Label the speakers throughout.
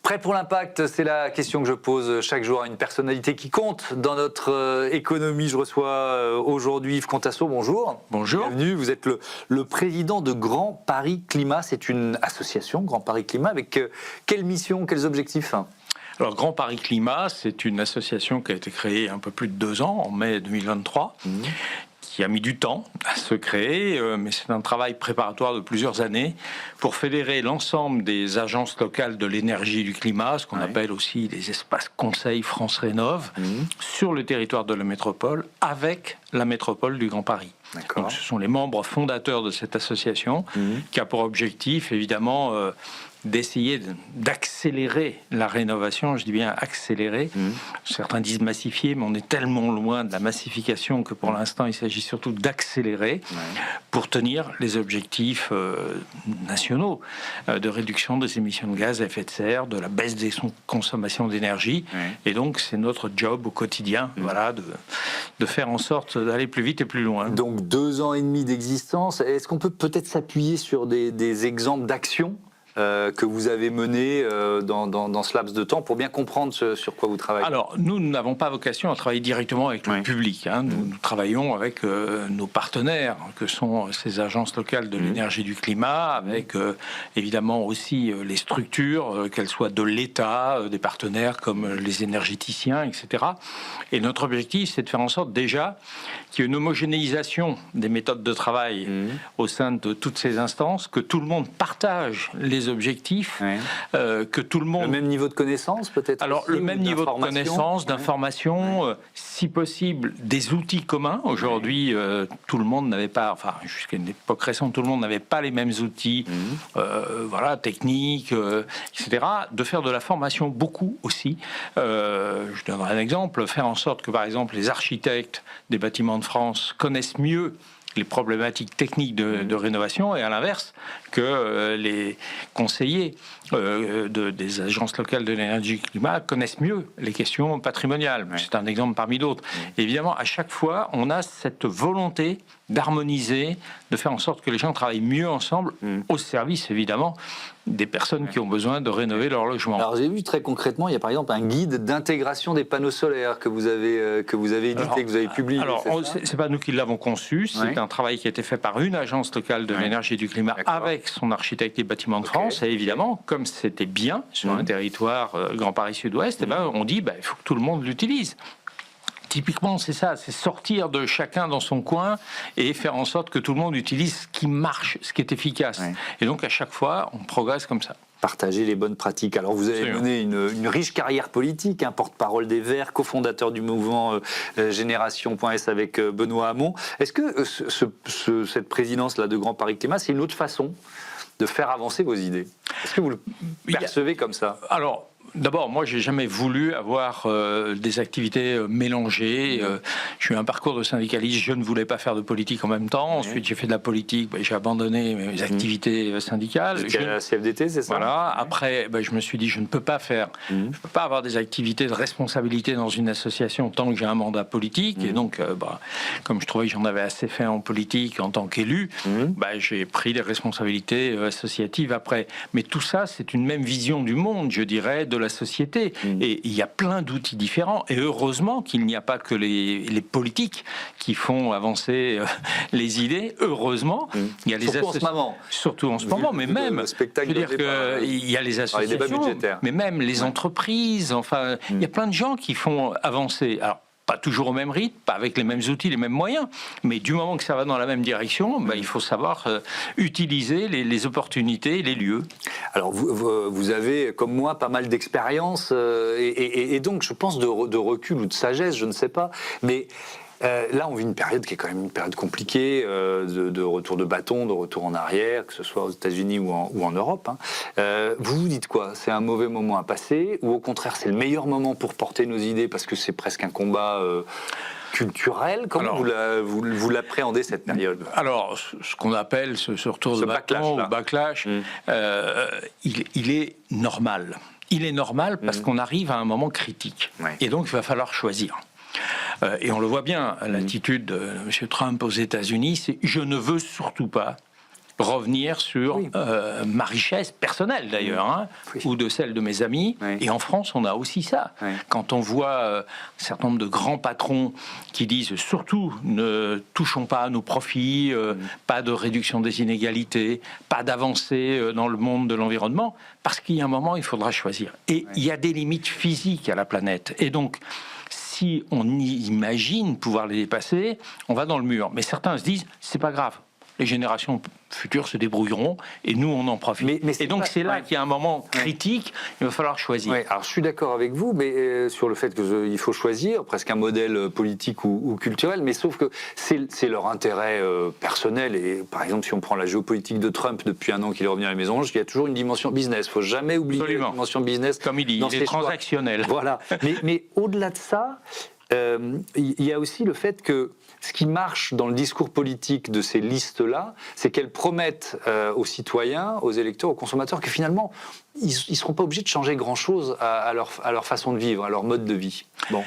Speaker 1: Prêt pour l'impact, c'est la question que je pose chaque jour à une personnalité qui compte dans notre économie. Je reçois aujourd'hui Yves Contasso, bonjour.
Speaker 2: Bonjour.
Speaker 1: Bienvenue, vous êtes le président de Grand Paris Climat. C'est une association, Grand Paris Climat, avec quelle mission, quels objectifs ?
Speaker 2: Alors, Grand Paris Climat, c'est une association qui a été créée un peu plus de 2 ans, en mai 2023, qui a mis du temps à se créer, mais c'est un travail préparatoire de plusieurs années pour fédérer l'ensemble des agences locales de l'énergie et du climat, ce qu'on appelle aussi les espaces conseils France Rénov', sur le territoire de la métropole, avec la métropole du Grand Paris. Donc, ce sont les membres fondateurs de cette association qui a pour objectif, évidemment, d'essayer d'accélérer la rénovation, je dis bien accélérer. Certains disent massifier, mais on est tellement loin de la massification que pour l'instant, il s'agit surtout d'accélérer pour tenir les objectifs nationaux de réduction des émissions de gaz à effet de serre, de la baisse des consommations d'énergie. Et donc, c'est notre job au quotidien, voilà, de faire en sorte d'aller plus vite et plus loin.
Speaker 1: Donc, 2 ans et demi d'existence. Est-ce qu'on peut peut-être s'appuyer sur des exemples d'actions que vous avez mené dans ce laps de temps pour bien comprendre sur quoi vous travaillez?
Speaker 2: Alors, nous n'avons pas vocation à travailler directement avec le public. Nous travaillons avec nos partenaires, que sont ces agences locales de l'énergie et du climat, avec évidemment aussi les structures, qu'elles soient de l'État, des partenaires comme les énergéticiens, etc. Et notre objectif, c'est de faire en sorte déjà qu'il y ait une homogénéisation des méthodes de travail au sein de toutes ces instances, que tout le monde partage les objectifs, que tout le monde...
Speaker 1: Le même niveau de connaissance peut-être?
Speaker 2: Alors, le même niveau de connaissance, d'information, si possible, des outils communs. Aujourd'hui, tout le monde n'avait pas, enfin, jusqu'à une époque récente, tout le monde n'avait pas les mêmes outils, voilà, techniques, etc. De faire de la formation beaucoup aussi. Je donnerai un exemple, faire en sorte que, par exemple, les architectes des bâtiments de France connaissent mieux les problématiques techniques de rénovation, et à l'inverse, que les conseillers des agences locales de l'énergie et du climat connaissent mieux les questions patrimoniales. C'est un exemple parmi d'autres. Évidemment, à chaque fois, on a cette volonté d'harmoniser, de faire en sorte que les gens travaillent mieux ensemble, au service, évidemment, des personnes qui ont besoin de rénover leur logement.
Speaker 1: Alors, j'ai vu très concrètement, il y a par exemple un guide d'intégration des panneaux solaires que vous avez édité, que vous avez publié.
Speaker 2: Alors, c'est pas nous qui l'avons conçu, c'est un travail qui a été fait par une agence locale de l'énergie et du climat avec son architecte des bâtiments de France. Et évidemment, comme c'était bien sur un territoire Grand Paris Sud-Ouest, on dit il faut que tout le monde l'utilise. Typiquement, c'est ça, c'est sortir de chacun dans son coin et faire en sorte que tout le monde utilise ce qui marche, ce qui est efficace. Et donc, à chaque fois, on progresse comme ça.
Speaker 1: Partager les bonnes pratiques. Alors, vous avez mené une riche carrière politique, porte-parole des Verts, cofondateur du mouvement Génération.s avec Benoît Hamon. Est-ce que cette présidence-là de Grand Paris Climat, c'est une autre façon de faire avancer vos idées? Est-ce que vous le percevez comme ça?
Speaker 2: Alors, d'abord, moi, j'ai jamais voulu avoir des activités mélangées. J'ai eu un parcours de syndicaliste, je ne voulais pas faire de politique en même temps. Ensuite, j'ai fait de la politique, j'ai abandonné mes activités syndicales.
Speaker 1: C'était à la CFDT, c'est ça?
Speaker 2: Voilà. Après, je me suis dit, je ne peux pas faire, je peux pas avoir des activités de responsabilité dans une association tant que j'ai un mandat politique. Et donc, comme je trouvais que j'en avais assez fait en politique en tant qu'élu, j'ai pris des responsabilités associatives après. Mais tout ça, c'est une même vision du monde, je dirais, de la société. Et il y a plein d'outils différents. Et heureusement qu'il n'y a pas que les politiques qui font avancer les idées. Heureusement, il y a les associations. Surtout en ce moment, mais même, je veux dire qu'il y a les associations, mais même les entreprises. Enfin, il y a plein de gens qui font avancer. Alors, pas toujours au même rythme, pas avec les mêmes outils, les mêmes moyens, mais du moment que ça va dans la même direction, il faut savoir utiliser les opportunités et les lieux.
Speaker 1: Alors vous avez, comme moi, pas mal d'expérience et donc je pense de recul ou de sagesse, je ne sais pas, mais là, on vit une période qui est quand même une période compliquée, de retour de bâton, de retour en arrière, que ce soit aux États-Unis ou en Europe. Vous vous dites quoi? C'est un mauvais moment à passer, ou au contraire, c'est le meilleur moment pour porter nos idées parce que c'est presque un combat culturel? Comment vous l'appréhendez, cette période?
Speaker 2: Alors, ce qu'on appelle ce retour de bâton ou backlash, il est normal. Il est normal parce qu'on arrive à un moment critique. Et donc, il va falloir choisir. Et on le voit bien, l'attitude de M. Trump aux États-Unis, c'est « je ne veux surtout pas revenir sur ma richesse personnelle d'ailleurs, hein, ou de celle de mes amis. Et en France, on a aussi ça. Quand on voit un certain nombre de grands patrons qui disent surtout ne touchons pas à nos profits, pas de réduction des inégalités, pas d'avancée dans le monde de l'environnement, parce qu'il y a un moment, il faudra choisir. Et il y a des limites physiques à la planète. Et donc, si on imagine pouvoir les dépasser, on va dans le mur. Mais certains se disent, c'est pas grave. Les générations futures se débrouilleront et nous, on en profite. Et donc, c'est là qu'il y a un moment critique, il va falloir choisir.
Speaker 1: Alors, je suis d'accord avec vous, mais sur le fait qu'il faut choisir, presque un modèle politique ou culturel, mais sauf que c'est leur intérêt personnel. Et par exemple, si on prend la géopolitique de Trump depuis un an qu'il est revenu à la Maison-Blanche, il y a toujours une dimension business. Il ne faut jamais oublier la dimension business.
Speaker 2: Comme il dit, il est transactionnel.
Speaker 1: Voilà. Mais au-delà de ça, il y a aussi le fait que ce qui marche dans le discours politique de ces listes-là, c'est qu'elles promettent aux citoyens, aux électeurs, aux consommateurs que finalement, ils ne seront pas obligés de changer grand-chose à leur façon de vivre, à leur mode de vie. Bon.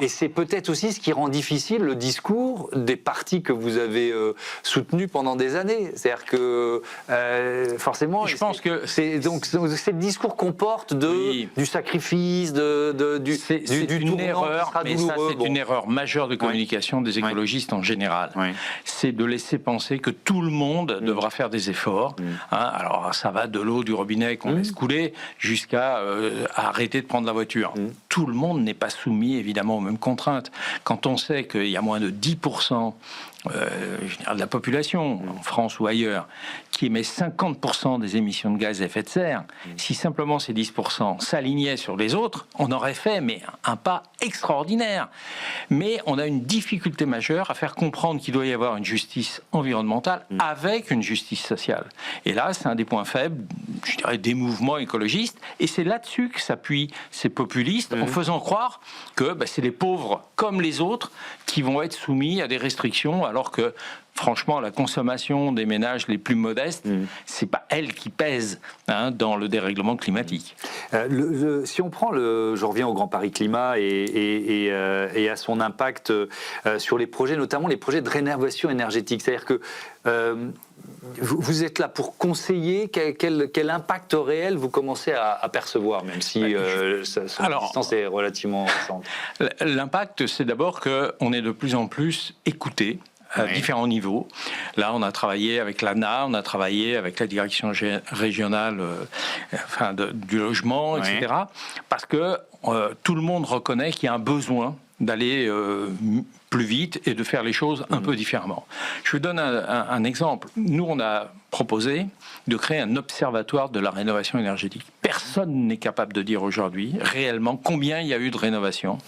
Speaker 1: Et c'est peut-être aussi ce qui rend difficile le discours des partis que vous avez soutenus pendant des années. C'est-à-dire que forcément,
Speaker 2: je pense que
Speaker 1: c'est le discours qu'on porte du sacrifice, du tournant
Speaker 2: erreur,
Speaker 1: qui sera
Speaker 2: mais
Speaker 1: douloureux.
Speaker 2: Ça, c'est une erreur majeure de communication des écologistes en général. C'est de laisser penser que tout le monde devra faire des efforts. Hein, alors ça va de l'eau du robinet qu'on laisse couler jusqu'à arrêter de prendre la voiture. Tout le monde n'est pas soumis évidemment aux mêmes contraintes. Quand on sait qu'il y a moins de 10% de la population, en France ou ailleurs, qui émet 50% des émissions de gaz à effet de serre, si simplement ces 10% s'alignaient sur les autres, on aurait fait un pas extraordinaire. Mais on a une difficulté majeure à faire comprendre qu'il doit y avoir une justice environnementale avec une justice sociale. Et là, c'est un des points faibles, je dirais, des mouvements écologistes. Et c'est là-dessus que s'appuient ces populistes, en faisant croire que c'est les pauvres comme les autres qui vont être soumis à des restrictions, alors que franchement, la consommation des ménages les plus modestes, c'est pas elle qui pèse dans le dérèglement climatique.
Speaker 1: Si on prend je reviens au Grand Paris Climat et à son impact sur les projets, notamment les projets de rénovation énergétique. C'est-à-dire que vous êtes là pour conseiller quel impact réel vous commencez à percevoir, même si son existence est relativement récente.
Speaker 2: L'impact, c'est d'abord qu'on est de plus en plus écouté à différents niveaux. Là, on a travaillé avec l'ANA, on a travaillé avec la direction régionale du logement, etc. Parce que tout le monde reconnaît qu'il y a un besoin d'aller plus vite et de faire les choses un peu différemment. Je vous donne un exemple. Nous, on a proposé de créer un observatoire de la rénovation énergétique. Personne n'est capable de dire aujourd'hui réellement combien il y a eu de rénovation.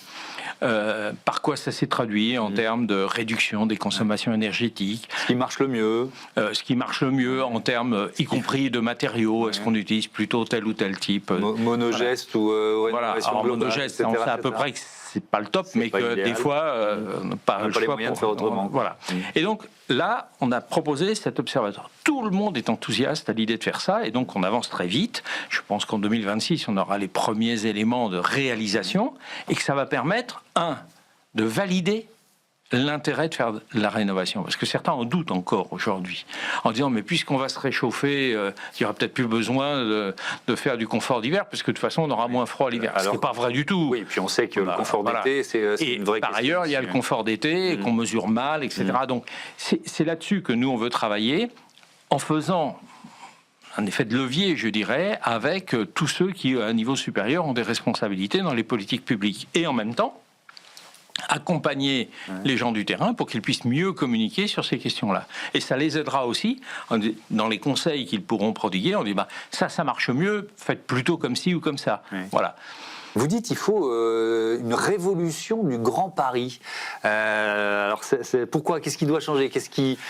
Speaker 2: Par quoi ça s'est traduit en termes de réduction des consommations énergétiques.
Speaker 1: Ce qui marche le mieux.
Speaker 2: Ce qui marche le mieux en termes, y compris de matériaux. Est-ce qu'on utilise plutôt tel ou tel type
Speaker 1: monogeste ou rénovation globale,
Speaker 2: monogeste, on sait à peu près que c'est pas le top, mais que des fois, pas le choix
Speaker 1: de faire autrement.
Speaker 2: Voilà. Et donc là, on a proposé cet observatoire. Tout le monde est enthousiaste à l'idée de faire ça, et donc on avance très vite. Je pense qu'en 2026, on aura les premiers éléments de réalisation, et que ça va permettre, de valider l'intérêt de faire de la rénovation. Parce que certains en doutent encore aujourd'hui, en disant, mais puisqu'on va se réchauffer, il n'y aura peut-être plus besoin de faire du confort d'hiver, parce que de toute façon, on aura moins froid l'hiver. Ce n'est pas vrai du tout.
Speaker 1: Oui, puis on sait que le confort d'été, c'est une vraie question.
Speaker 2: Par ailleurs, il y a le confort d'été, qu'on mesure mal, etc. Donc, c'est là-dessus que nous, on veut travailler, en faisant un effet de levier, je dirais, avec tous ceux qui, à un niveau supérieur, ont des responsabilités dans les politiques publiques. Et en même temps, accompagner les gens du terrain pour qu'ils puissent mieux communiquer sur ces questions-là. Et ça les aidera aussi dans les conseils qu'ils pourront prodiguer. On dit, ça marche mieux, faites plutôt comme ci ou comme ça. Voilà.
Speaker 1: Vous dites qu'il faut une révolution du Grand Paris. Alors, pourquoi ? Qu'est-ce qui doit changer ?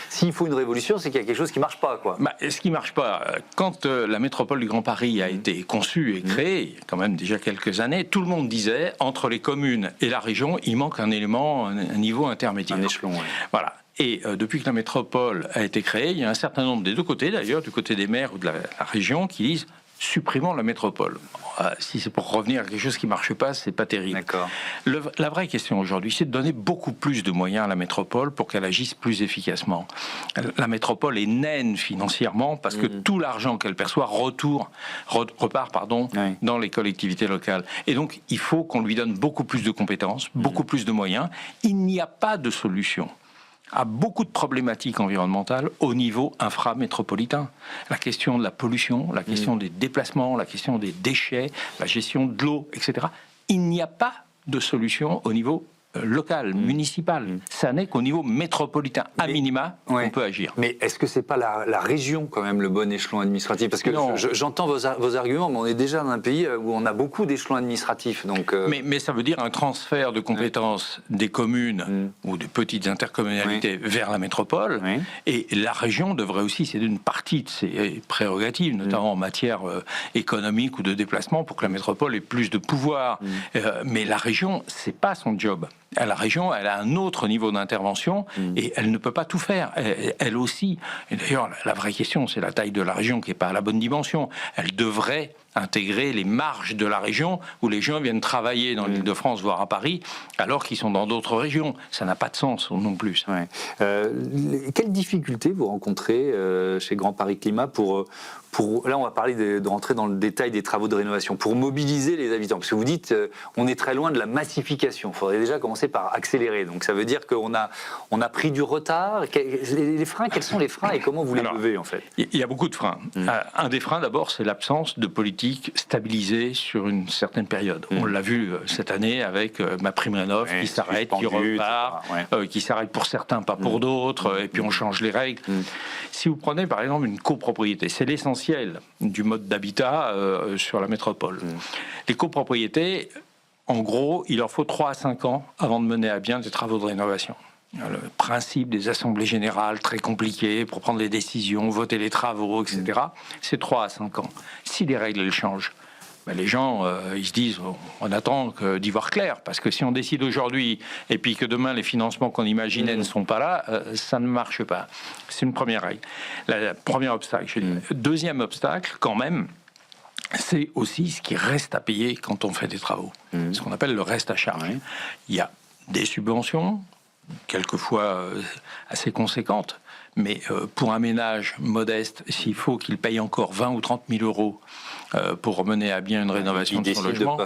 Speaker 1: S'il faut une révolution, c'est qu'il y a quelque chose qui ne marche pas, quoi.
Speaker 2: Ce qui ne marche pas, quand la métropole du Grand Paris a été conçue et créée, il y a quand même déjà quelques années, tout le monde disait, entre les communes et la région, il manque un élément, un niveau intermédiaire.
Speaker 1: Un échelon,
Speaker 2: Voilà. Et depuis que la métropole a été créée, il y a un certain nombre des deux côtés, d'ailleurs, du côté des maires ou de la région, qui disent supprimons la métropole. Si c'est pour revenir à quelque chose qui marche pas, c'est pas terrible.
Speaker 1: D'accord.
Speaker 2: La vraie question aujourd'hui, c'est de donner beaucoup plus de moyens à la métropole pour qu'elle agisse plus efficacement. La métropole est naine financièrement parce que tout l'argent qu'elle perçoit repart dans les collectivités locales. Et donc, il faut qu'on lui donne beaucoup plus de compétences, beaucoup plus de moyens. Il n'y a pas de solution à beaucoup de problématiques environnementales au niveau inframétropolitain. La question de la pollution, la question des déplacements, la question des déchets, la gestion de l'eau, etc. Il n'y a pas de solution au niveau local, municipal. Ça n'est qu'au niveau métropolitain, à minima, on peut agir.
Speaker 1: Mais est-ce que c'est pas la région quand même le bon échelon administratif? Parce que j'entends vos arguments, mais on est déjà dans un pays où on a beaucoup d'échelons administratifs. Donc
Speaker 2: mais ça veut dire un transfert de compétences des communes ou des petites intercommunalités vers la métropole. Et la région devrait aussi céder une partie de ses prérogatives, notamment en matière économique ou de déplacement, pour que la métropole ait plus de pouvoir. Mais la région, c'est pas son job. La région, elle a un autre niveau d'intervention et elle ne peut pas tout faire. Elle aussi. Et d'ailleurs, la vraie question, c'est la taille de la région qui n'est pas à la bonne dimension. Elle devrait intégrer les marges de la région où les gens viennent travailler dans l'Île-de-France, voire à Paris, alors qu'ils sont dans d'autres régions. Ça n'a pas de sens non plus.
Speaker 1: Quelles difficultés vous rencontrez chez Grand Paris Climat pour là, on va parler de rentrer dans le détail des travaux de rénovation, pour mobiliser les habitants. Parce que vous dites, on est très loin de la massification. Il faudrait déjà commencer par accélérer. Donc ça veut dire qu'on a pris du retard. Les freins, quels sont les freins et comment vous les levez en fait?
Speaker 2: Il y a beaucoup de freins. Un des freins, d'abord, c'est l'absence de politique stabilisée sur une certaine période. On l'a vu cette année avec MaPrimeRénov' qui s'arrête, qui repart, qui s'arrête pour certains, pas pour d'autres, et puis on change les règles. Si vous prenez par exemple une copropriété, c'est l'essentiel du mode d'habitat sur la métropole. Les copropriétés, en gros, il leur faut 3 à 5 ans avant de mener à bien des travaux de rénovation. Le principe des assemblées générales très compliquées pour prendre les décisions, voter les travaux, etc., c'est 3 à 5 ans. Si les règles elles changent, les gens, ils se disent, on attend d'y voir clair, parce que si on décide aujourd'hui et puis que demain les financements qu'on imaginait ne sont pas là, ça ne marche pas. C'est une première règle. Le premier obstacle. Deuxième obstacle, quand même, c'est aussi ce qui reste à payer quand on fait des travaux. Ce qu'on appelle le reste à charge. Il y a des subventions, quelquefois assez conséquentes, mais pour un ménage modeste, s'il faut qu'il paye encore 20 ou 30 000 euros pour mener à bien une rénovation de son logement,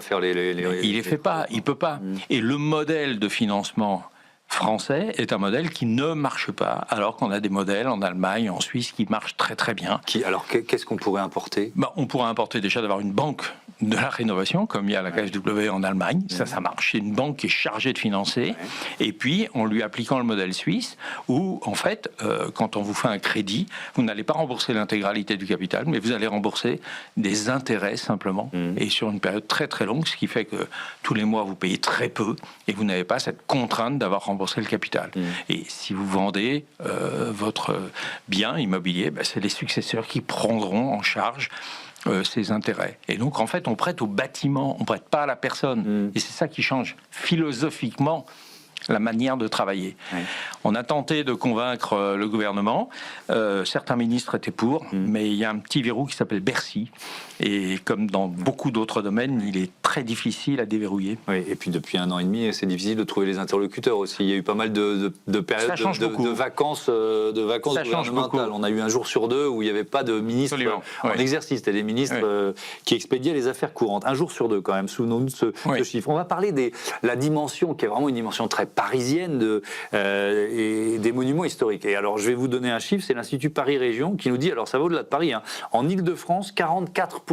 Speaker 2: il les fait pas, il peut pas. Et le modèle de financement français est un modèle qui ne marche pas, alors qu'on a des modèles en Allemagne, en Suisse qui marchent très très bien.
Speaker 1: Alors qu'est-ce qu'on pourrait importer?
Speaker 2: On pourrait importer déjà d'avoir une banque de la rénovation, comme il y a la KfW en Allemagne. Ça marche. C'est une banque qui est chargée de financer. Et puis, en lui appliquant le modèle suisse, où, en fait, quand on vous fait un crédit, vous n'allez pas rembourser l'intégralité du capital, mais vous allez rembourser des intérêts, simplement, et sur une période très très longue, ce qui fait que tous les mois, vous payez très peu, et vous n'avez pas cette contrainte d'avoir remboursé le capital. Et si vous vendez votre bien immobilier, c'est les successeurs qui prendront en charge ces intérêts. Et donc, en fait, on prête au bâtiment, on prête pas à la personne. Et c'est ça qui change philosophiquement la manière de travailler. On a tenté de convaincre le gouvernement. Certains ministres étaient pour, mais il y a un petit verrou qui s'appelle Bercy. Et comme dans beaucoup d'autres domaines, il est très difficile à déverrouiller.
Speaker 1: Et puis depuis 1 an et demi, c'est difficile de trouver les interlocuteurs aussi. Il y a eu pas mal de périodes de vacances gouvernementales. On a eu un jour sur 2 où il n'y avait pas de ministre en exercice. C'était des ministres qui expédiaient les affaires courantes. Un jour sur 2 quand même, souvenons-nous de ce chiffre. On va parler de la dimension qui est vraiment une dimension très parisienne et des monuments historiques. Et alors je vais vous donner un chiffre, c'est l'Institut Paris Région qui nous dit, alors ça va au-delà de Paris, en Île-de-France, 44%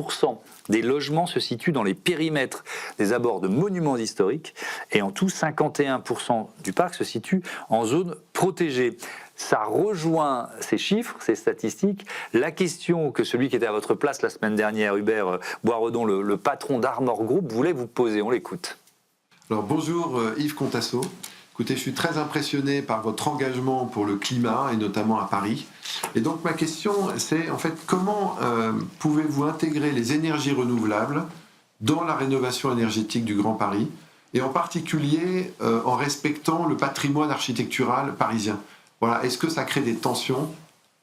Speaker 1: des logements se situent dans les périmètres des abords de monuments historiques et en tout 51% du parc se situe en zone protégée. Ça rejoint ces chiffres, ces statistiques, la question que celui qui était à votre place la semaine dernière, Hubert Boisredon, le patron d'Armor Group, voulait vous poser. On l'écoute.
Speaker 3: Alors bonjour Yves Contasso. Écoutez, je suis très impressionné par votre engagement pour le climat et notamment à Paris. Et donc ma question, c'est en fait comment pouvez-vous intégrer les énergies renouvelables dans la rénovation énergétique du Grand Paris et en particulier en respectant le patrimoine architectural parisien. Voilà, est-ce que ça crée des tensions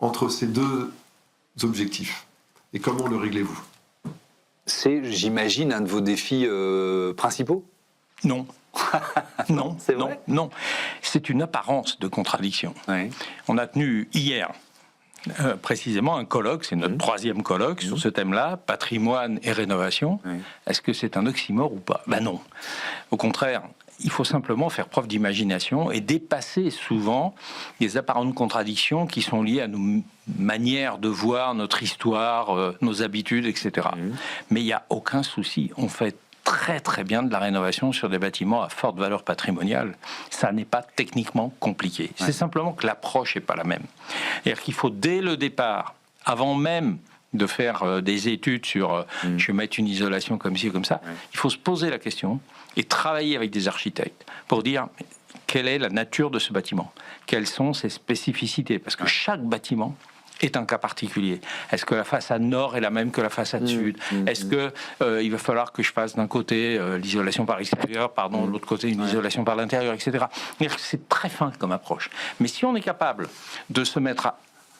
Speaker 3: entre ces deux objectifs et comment le réglez-vous ?
Speaker 1: C'est, j'imagine, un de vos défis principaux.
Speaker 2: Non. Non,
Speaker 1: C'est
Speaker 2: non,
Speaker 1: vrai
Speaker 2: non. C'est une apparence de contradiction.
Speaker 1: Oui.
Speaker 2: On a tenu hier précisément un colloque, c'est notre troisième colloque sur ce thème-là, patrimoine et rénovation.
Speaker 1: Oui.
Speaker 2: Est-ce que c'est un oxymore ou pas? Ben non. Au contraire, il faut simplement faire preuve d'imagination et dépasser souvent les apparentes contradictions qui sont liées à nos manières de voir notre histoire, nos habitudes, etc. Mais il n'y a aucun souci. On fait très très bien de la rénovation sur des bâtiments à forte valeur patrimoniale. Ça n'est pas techniquement compliqué. C'est simplement que l'approche n'est pas la même. C'est-à-dire qu'il faut dès le départ, avant même de faire des études sur je vais mettre une isolation comme ci ou comme ça, il faut se poser la question et travailler avec des architectes pour dire quelle est la nature de ce bâtiment, quelles sont ses spécificités, parce que chaque bâtiment est un cas particulier. Est-ce que la façade nord est la même que la façade sud? Est-ce que il va falloir que je fasse d'un côté l'isolation par l'extérieur, de l'autre côté une isolation par l'intérieur, etc. C'est très fin comme approche. Mais si on est capable de se mettre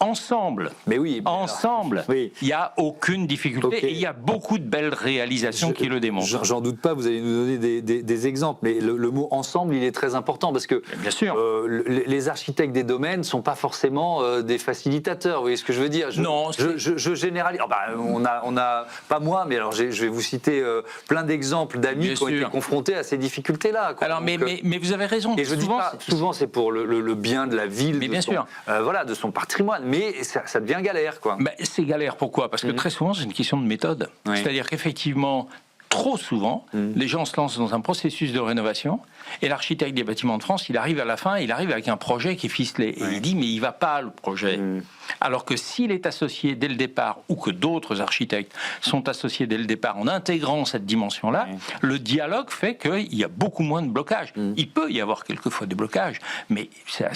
Speaker 2: ensemble,
Speaker 1: Mais oui, mais
Speaker 2: ensemble,
Speaker 1: alors, oui.
Speaker 2: il n'y a aucune difficulté.
Speaker 1: Ok.
Speaker 2: Et il y a beaucoup de belles réalisations qui le démontrent.
Speaker 1: J'en doute pas, vous allez nous donner des exemples, mais le mot ensemble, il est très important parce que
Speaker 2: Bien sûr.
Speaker 1: Les architectes des domaines ne sont pas forcément des facilitateurs, vous voyez ce que je veux dire?
Speaker 2: Non,
Speaker 1: je généralise. On a, pas moi, mais alors je vais vous citer plein d'exemples d'amis
Speaker 2: Bien
Speaker 1: qui ont été
Speaker 2: sûr.
Speaker 1: confrontés à ces difficultés-là. Quoi.
Speaker 2: Alors,
Speaker 1: Donc,
Speaker 2: mais vous avez raison.
Speaker 1: et je dis pas, souvent c'est pour le bien de la ville,
Speaker 2: Mais
Speaker 1: de
Speaker 2: bien
Speaker 1: son,
Speaker 2: sûr.
Speaker 1: voilà, de son patrimoine, mais ça devient galère, quoi.
Speaker 2: Ben, c'est galère, pourquoi? Parce que très souvent, c'est une question de méthode.
Speaker 1: Oui.
Speaker 2: C'est-à-dire qu'effectivement, trop souvent, les gens se lancent dans un processus de rénovation et l'architecte des bâtiments de France, il arrive à la fin, il arrive avec un projet qui est ficelé. Et il dit, mais il va pas, le projet. Alors que s'il est associé dès le départ, ou que d'autres architectes sont associés dès le départ en intégrant cette dimension-là, le dialogue fait qu'il y a beaucoup moins de blocages. Il peut y avoir quelquefois des blocages, mais c'est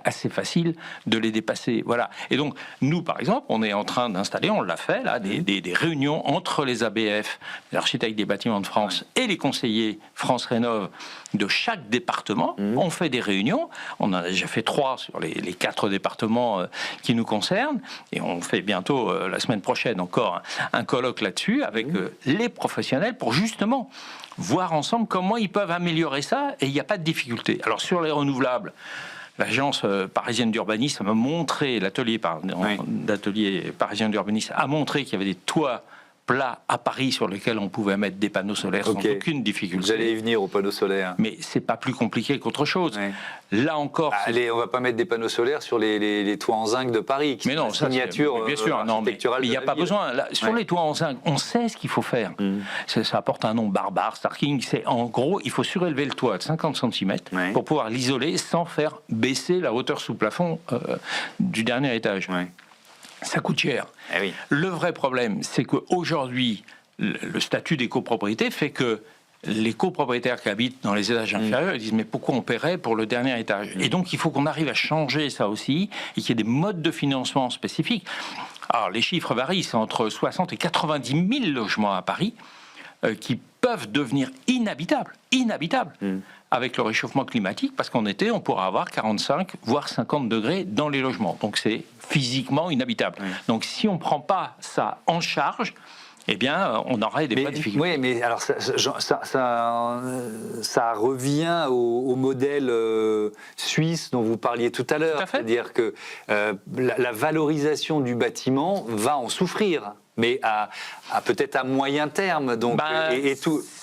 Speaker 2: assez facile de les dépasser. Voilà. Et donc, nous, par exemple, on est en train d'installer, on l'a fait, là, des réunions entre les ABF, les architectes des bâtiments de France, et les conseillers France Rénov' de chaque département. On fait des réunions. On en a déjà fait 3 sur les 4 départements qui nous concernent. Et on fait bientôt, la semaine prochaine, encore un colloque là-dessus avec les professionnels pour justement voir ensemble comment ils peuvent améliorer ça. Et il n'y a pas de difficulté. Alors, sur les renouvelables, l'agence parisienne d'urbanisme a montré, l'atelier parisien d'urbanisme a montré qu'il y avait des toits plats à Paris sur lesquels on pouvait mettre des panneaux solaires sans aucune difficulté.
Speaker 1: Vous allez y venir aux panneaux solaires.
Speaker 2: Mais c'est pas plus compliqué qu'autre chose. Là encore,
Speaker 1: allez, on va pas mettre des panneaux solaires sur les toits en zinc de Paris.
Speaker 2: Mais non, ça,
Speaker 1: signature
Speaker 2: bien sûr, non, mais il n'y a pas besoin. Là, sur les toits en zinc, on sait ce qu'il faut faire. Ça apporte un nom barbare, Starking. C'est en gros, il faut surélever le toit de 50 cm pour pouvoir l'isoler sans faire baisser la hauteur sous plafond du dernier étage. Ça coûte cher.
Speaker 1: Eh oui.
Speaker 2: Le vrai problème, c'est qu'aujourd'hui, le statut des copropriétés fait que les copropriétaires qui habitent dans les étages inférieurs, ils disent mais pourquoi on paierait pour le dernier étage? Et donc il faut qu'on arrive à changer ça aussi et qu'il y ait des modes de financement spécifiques. Alors les chiffres varient, c'est entre 60 et 90 000 logements à Paris qui peuvent devenir inhabitables avec le réchauffement climatique, parce qu'en été, on pourra avoir 45, voire 50 degrés dans les logements. Donc c'est physiquement inhabitable. Donc si on ne prend pas ça en charge, eh bien, on aurait des difficultés.
Speaker 1: Oui, mais alors ça revient au modèle suisse dont vous parliez tout à l'heure. C'est-à-dire que la valorisation du bâtiment va en souffrir, mais peut-être à moyen terme. Donc,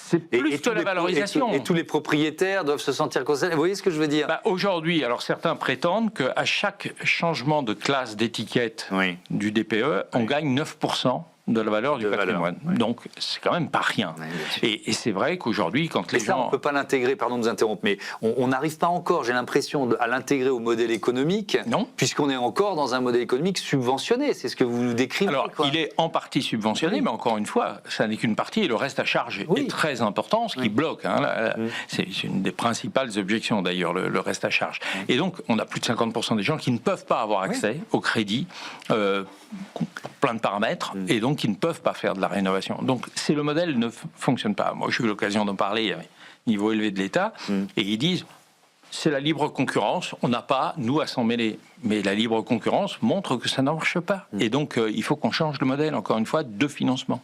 Speaker 2: c'est plus que la valorisation.
Speaker 1: Et tous les propriétaires doivent se sentir concernés. Vous voyez ce que je veux dire?
Speaker 2: Aujourd'hui, alors certains prétendent qu'à chaque changement de classe d'étiquette du DPE, on gagne 9% de la valeur du patrimoine. Donc, c'est quand même pas rien. Et c'est vrai qu'aujourd'hui, quand les gens...
Speaker 1: on ne peut pas l'intégrer, pardon de vous interrompre, mais on n'arrive pas encore, j'ai l'impression, à l'intégrer au modèle économique, puisqu'on est encore dans un modèle économique subventionné. C'est ce que vous nous décrivez.
Speaker 2: Alors, il est en partie subventionné, mais encore une fois, ça n'est qu'une partie, et le reste à charge est très important, ce qui bloque. C'est une des principales objections, d'ailleurs, le reste à charge. Et donc, on a plus de 50% des gens qui ne peuvent pas avoir accès au crédit, plein de paramètres, et donc qui ne peuvent pas faire de la rénovation. Donc, le modèle ne fonctionne pas. Moi, j'ai eu l'occasion d'en parler à niveau élevé de l'État, et ils disent, c'est la libre concurrence, on n'a pas, nous, à s'en mêler. Mais la libre concurrence montre que ça ne marche pas. Et donc, il faut qu'on change le modèle, encore une fois, de financement.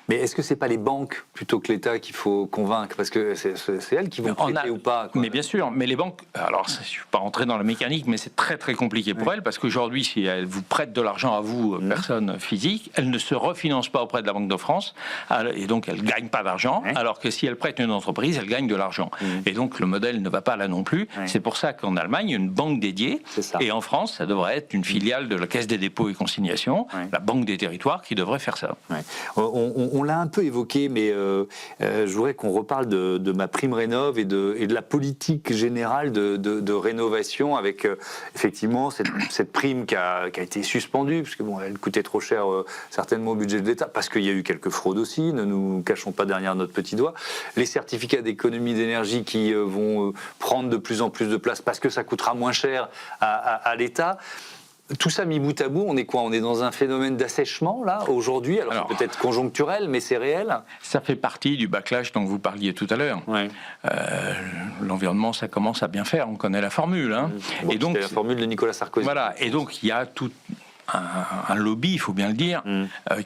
Speaker 1: Mais est-ce que c'est pas les banques plutôt que l'État qu'il faut convaincre? Parce que c'est elles qui vont prêter ou pas, quoi.
Speaker 2: Mais bien sûr, mais les banques, alors je ne suis pas rentré dans la mécanique, mais c'est très très compliqué pour elles, parce qu'aujourd'hui, si elles vous prêtent de l'argent à vous, personne physique, elles ne se refinancent pas auprès de la Banque de France, et donc elles ne gagnent pas d'argent, alors que si elles prêtent une entreprise, elles gagnent de l'argent. Et donc le modèle ne va pas là non plus. C'est pour ça qu'en Allemagne, il y a une banque dédiée, et en France, ça devrait être une filiale de la Caisse des dépôts et consignations, la Banque des territoires, qui devrait faire ça.
Speaker 1: On l'a un peu évoqué, mais je voudrais qu'on reparle de ma prime rénov et de la politique générale de rénovation, avec effectivement cette prime qui a été suspendue, parce que bon, elle coûtait trop cher certainement au budget de l'État, parce qu'il y a eu quelques fraudes aussi, ne nous cachons pas derrière notre petit doigt. Les certificats d'économie d'énergie qui vont prendre de plus en plus de place parce que ça coûtera moins cher à l'État. Tout ça mis bout à bout, on est quoi? On est dans un phénomène d'assèchement, là, aujourd'hui? Alors c'est peut-être conjoncturel, mais c'est réel.
Speaker 2: Ça fait partie du backlash dont vous parliez tout à l'heure. L'environnement, ça commence à bien faire, on connaît la formule.
Speaker 1: Bon, et donc, c'est la formule de Nicolas Sarkozy.
Speaker 2: Voilà, et donc il y a tout un lobby, il faut bien le dire,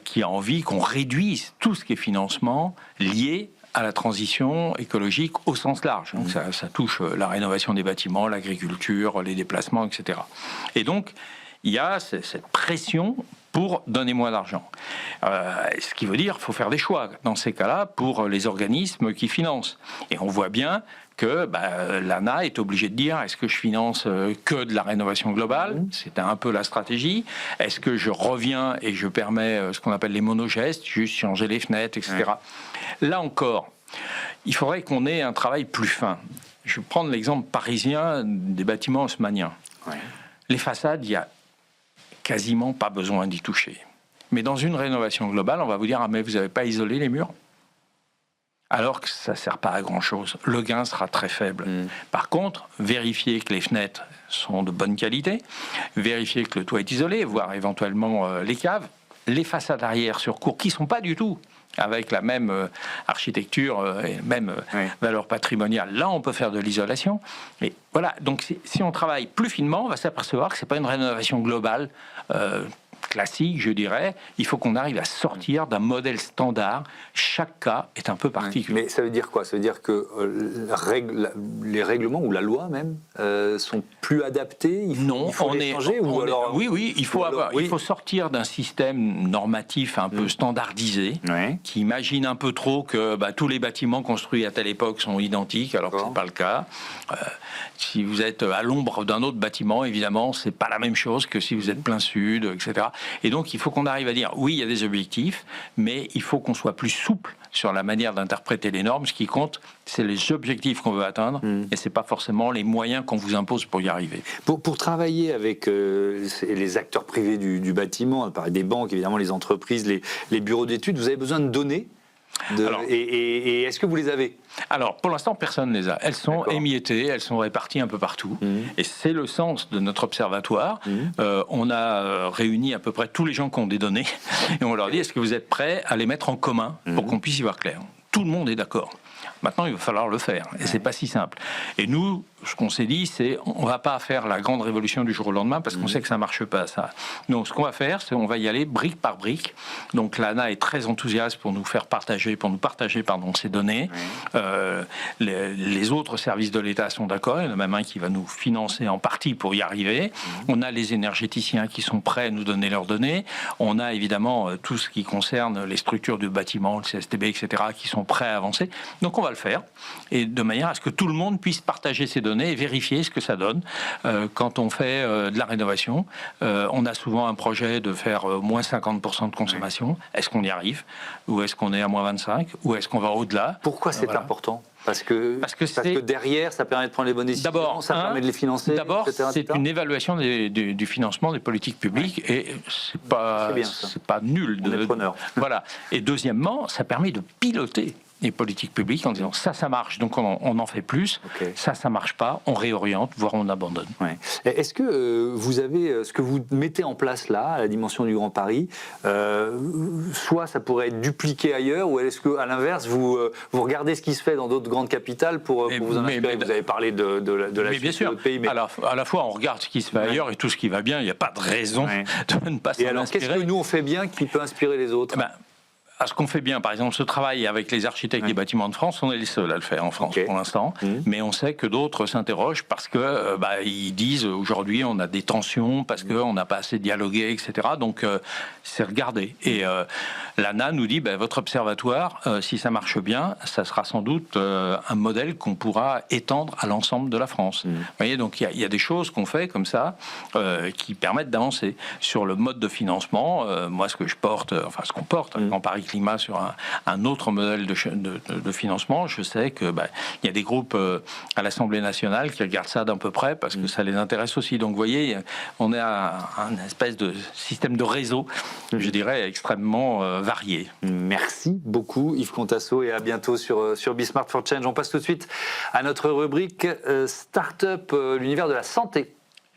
Speaker 2: qui a envie qu'on réduise tout ce qui est financement lié à la transition écologique au sens large. Donc ça touche la rénovation des bâtiments, l'agriculture, les déplacements, etc. Et donc, il y a cette pression pour donner moins d'argent. Ce qui veut dire qu'il faut faire des choix, dans ces cas-là, pour les organismes qui financent. Et on voit bien que l'ANA est obligée de dire, est-ce que je finance que de la rénovation globale? C'était un peu la stratégie. Est-ce que je reviens et je permets ce qu'on appelle les monogestes, juste changer les fenêtres, etc. Là encore, il faudrait qu'on ait un travail plus fin. Je vais prendre l'exemple parisien des bâtiments haussmanniens. Les façades, il y a quasiment pas besoin d'y toucher. Mais dans une rénovation globale, on va vous dire, ah mais vous n'avez pas isolé les murs? Alors que ça ne sert pas à grand-chose. Le gain sera très faible. Par contre, vérifier que les fenêtres sont de bonne qualité, vérifier que le toit est isolé, voire éventuellement les caves, les façades arrière sur cour, qui ne sont pas du tout avec la même architecture et même valeur patrimoniale. Là, on peut faire de l'isolation. Et voilà, donc si on travaille plus finement, on va s'apercevoir que ce n'est pas une rénovation globale classique, je dirais. Il faut qu'on arrive à sortir d'un modèle standard. Chaque cas est un peu particulier.
Speaker 1: Mais ça veut dire quoi? Ça veut dire que les règlements, ou la loi même, sont plus adaptés? Il faut les changer?
Speaker 2: Oui, il faut sortir d'un système normatif un peu standardisé, qui imagine un peu trop que tous les bâtiments construits à telle époque sont identiques, alors que ce n'est pas le cas. Si vous êtes à l'ombre d'un autre bâtiment, évidemment, c'est pas la même chose que si vous êtes plein sud, etc. Et donc, il faut qu'on arrive à dire, oui, il y a des objectifs, mais il faut qu'on soit plus souple sur la manière d'interpréter les normes. Ce qui compte, c'est les objectifs qu'on veut atteindre, et c'est pas forcément les moyens qu'on vous impose pour y arriver.
Speaker 1: Pour travailler avec les acteurs privés du bâtiment, des banques, évidemment, les entreprises, les bureaux d'études, vous avez besoin de données et est-ce que vous les avez?
Speaker 2: Alors, pour l'instant, personne ne les a. Elles sont émiettées, elles sont réparties un peu partout. Et c'est le sens de notre observatoire. On a réuni à peu près tous les gens qui ont des données. Et on leur dit, est-ce que vous êtes prêts à les mettre en commun pour qu'on puisse y voir clair? Tout le monde est d'accord. Maintenant, il va falloir le faire. Et c'est pas si simple. Et nous, ce qu'on s'est dit, c'est on va pas faire la grande révolution du jour au lendemain parce qu'on sait que ça marche pas, ça. Donc, ce qu'on va faire, c'est on va y aller brique par brique. Donc, l'ANA est très enthousiaste pour nous partager ces données. Les autres services de l'État sont d'accord. Il y en a même un qui va nous financer en partie pour y arriver. On a les énergéticiens qui sont prêts à nous donner leurs données. On a évidemment tout ce qui concerne les structures de bâtiments, le CSTB, etc., qui sont prêts à avancer. Donc, on va le faire. Et de manière à ce que tout le monde puisse partager ces données et vérifier ce que ça donne quand on fait de la rénovation. On a souvent un projet de faire moins 50% de consommation. Est-ce qu'on y arrive? Ou est-ce qu'on est à moins 25? Ou est-ce qu'on va au-delà?
Speaker 1: Pourquoi c'est important? Parce que derrière, ça permet de prendre les bonnes décisions, ça permet de les financer.
Speaker 2: D'abord, c'est une évaluation du financement des politiques publiques et c'est pas nul.
Speaker 1: On est preneur.
Speaker 2: Voilà. Et deuxièmement, ça permet de piloter les politiques publiques en disant ça marche, donc on en fait plus, ça marche pas, on réoriente, voire on abandonne.
Speaker 1: Est-ce que vous avez ce que vous mettez en place là, à la dimension du Grand Paris, soit ça pourrait être dupliqué ailleurs, ou est-ce qu'à l'inverse, vous regardez ce qui se fait dans d'autres grandes capitales pour vous en inspirer? Vous avez parlé de la
Speaker 2: Suisse, bien sûr.
Speaker 1: de pays, mais
Speaker 2: à la fois on regarde ce qui se fait ailleurs et tout ce qui va bien, il n'y a pas de raison de ne pas s'en inspirer.
Speaker 1: Et alors, qu'est-ce que nous on fait bien qui peut inspirer les autres?
Speaker 2: à ce qu'on fait bien. Par exemple, ce travail avec les architectes des bâtiments de France, on est les seuls à le faire en France pour l'instant. Mais on sait que d'autres s'interrogent parce que ils disent aujourd'hui on a des tensions parce qu'on n'a pas assez dialogué, etc. Donc c'est regardé. Et l'ANA nous dit votre observatoire, si ça marche bien, ça sera sans doute un modèle qu'on pourra étendre à l'ensemble de la France. Vous voyez, donc il y a des choses qu'on fait comme ça qui permettent d'avancer. Sur le mode de financement, moi ce que je porte, ce qu'on porte en Paris Climat sur un autre modèle de financement, je sais que il y a des groupes à l'Assemblée nationale qui regardent ça d'un peu près parce que ça les intéresse aussi. Donc vous voyez, on est à un espèce de système de réseau, je dirais, extrêmement varié.
Speaker 1: Merci beaucoup Yves Contasso et à bientôt sur Be Smart for Change. On passe tout de suite à notre rubrique Start-up, l'univers de la santé.